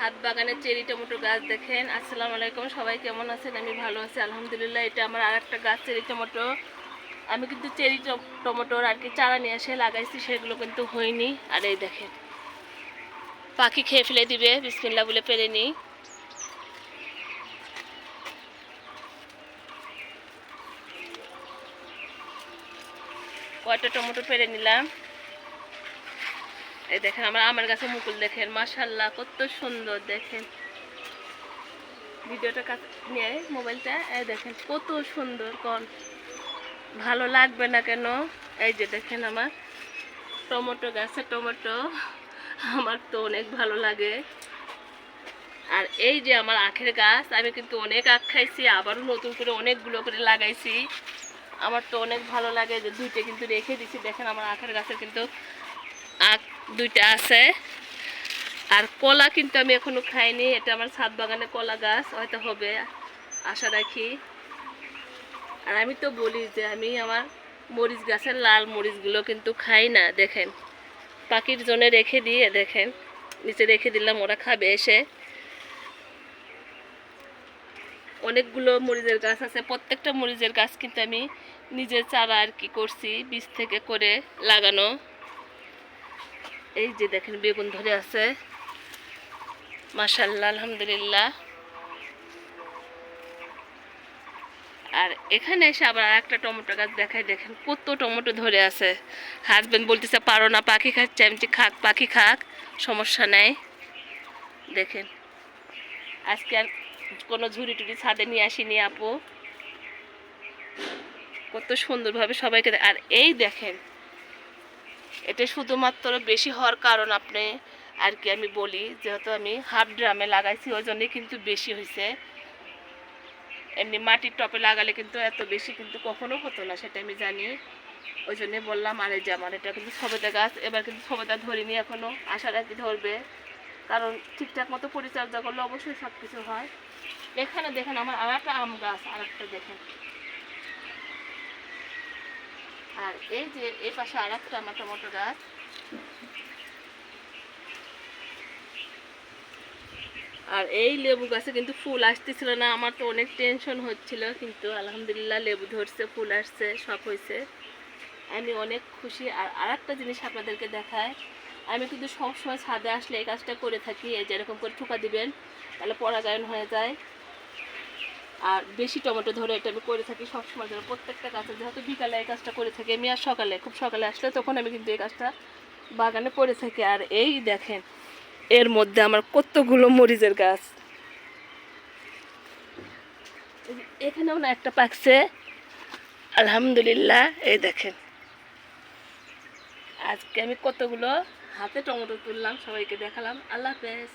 ছাদ বাগানের cherry tomato গাছ দেখেন। আসসালামু আলাইকুম, সবাই কেমন আছেন? আমি ভালো আছি আলহামদুলিল্লাহ। এটা আমার আরেকটা গাছ চেরি টমেটো। আমি কিন্তু চেরি টমেটোর আর কি চারা নিয়ে এসে লাগাইছি, সেগুলো কিন্তু হয়নি। আর এই দেখেন পাখি খেয়ে ফেলে দিবে, বিসমিল্লাহ বলে পেরে নিই। কয়টা টমেটো পেরে নিলাম। এই দেখেন আমার গাছে মুকুল দেখেন, মাশাআল্লাহ কত সুন্দর। দেখেন ভিডিওটা কাছে নিয়ে মোবাইলটা, এই দেখেন কত সুন্দর। কোন ভালো লাগবে না কেন? এই যে দেখেন আমার টমেটো গাছে টমেটো, আমার তো অনেক ভালো লাগে। আর এই যে আমার আখের গাছ, আমি কিন্তু অনেক আখ খাইছি, আবারও নতুন করে অনেকগুলো করে লাগাইছি। আমার তো অনেক ভালো লাগে। যে দুইটা কিন্তু রেখে দিছি, দেখেন আমার আখের গাছের কিন্তু আখ দুইটা আছে। আর কলা কিন্তু আমি এখনো খাইনি। এটা আমার ছাদ বাগানে কলা গাছ, হয়তো হবে আশা রাখি। আর আমি তো বলি যে আমি আমার মরিচ গাছের লাল মরিচগুলো কিন্তু খাই না। দেখেন পাখির জন্য রেখে দিয়ে, দেখেন নিচে রেখে দিলাম, ওরা খাবে এসে। অনেকগুলো মরিচের গাছ আছে, প্রত্যেকটা মরিচের গাছ কিন্তু আমি নিজের চারা আর কি করছি, বীজ থেকে করে লাগানো। এই যে দেখেন বেগুন ধরে আছে, মাশাআল্লাহ আলহামদুলিল্লাহ। আর এখানে এসে আবার একটা টমেটো গাছ দেখাই, দেখেন কত টমেটো ধরে আছে। হাজবেন্ড বলতেছে পারো না, পাখি খাচ্ছে। আমি খাক, পাখি খাক, সমস্যা নাই। দেখেন আজকে আর কোনো ঝুড়ি টুড়ি ছাদে নিয়ে আসিনি আপু, কত সুন্দরভাবে সবাইকে। আর এই দেখেন এটা শুধুমাত্র বেশি হওয়ার কারণ আপনি আর কি আমি বলি, যেহেতু আমি হাফ ড্রামে লাগাইছি ওই জন্যই কিন্তু বেশি হয়েছে। এমনি মাটির টপে লাগালে কিন্তু এত বেশি কিন্তু কখনো হতো না, সেটা আমি জানি, ওই জন্যে বললাম। আর এই যে আমার এটা কিন্তু সবেদা গাছ, এবার কিন্তু সবেদা ধরিনি এখনো, আশা রাখি ধরবে, কারণ ঠিকঠাক মতো পরিচর্যা করলে অবশ্যই সব কিছু হয়। এখানে দেখেন আমার আর একটা আম গাছ, আর একটা দেখেন। আর এই যে এই পাশে আর একটা আমার টমেটো গাছ। আর এই লেবু গাছে কিন্তু ফুল আসতেছিল না, আমার তো অনেক টেনশন হচ্ছিল, কিন্তু আলহামদুলিল্লাহ লেবু ধরছে, ফুল আসছে, সব হয়েছে, আমি অনেক খুশি। আর আরেকটা জিনিস আপনাদেরকে দেখায়, আমি কিন্তু সবসময় ছাদে আসলে এই কাজটা করে থাকি। এই যেরকম করে ঠোকা দিবেন, তাহলে পরাগায়ন হয়ে যায়। আর বেশি টমেটো ধরে এটা আমি করে থাকি সবসময় জন্য, প্রত্যেকটা গাছে। যেহেতু বিকালে এই কাজটা করে থাকি আমি, আর সকালে খুব সকালে আসলে তখন আমি কিন্তু এই কাজটা বাগানে করে থাকি। আর এই দেখেন এর মধ্যে আমার কতগুলো মরিচের গাছ, এখানেও না একটা পাকছে আলহামদুলিল্লাহ। এই দেখেন আজকে আমি কতগুলো হাতে টমেটো তুললাম, সবাইকে দেখালাম। আল্লাহ হাফেজ।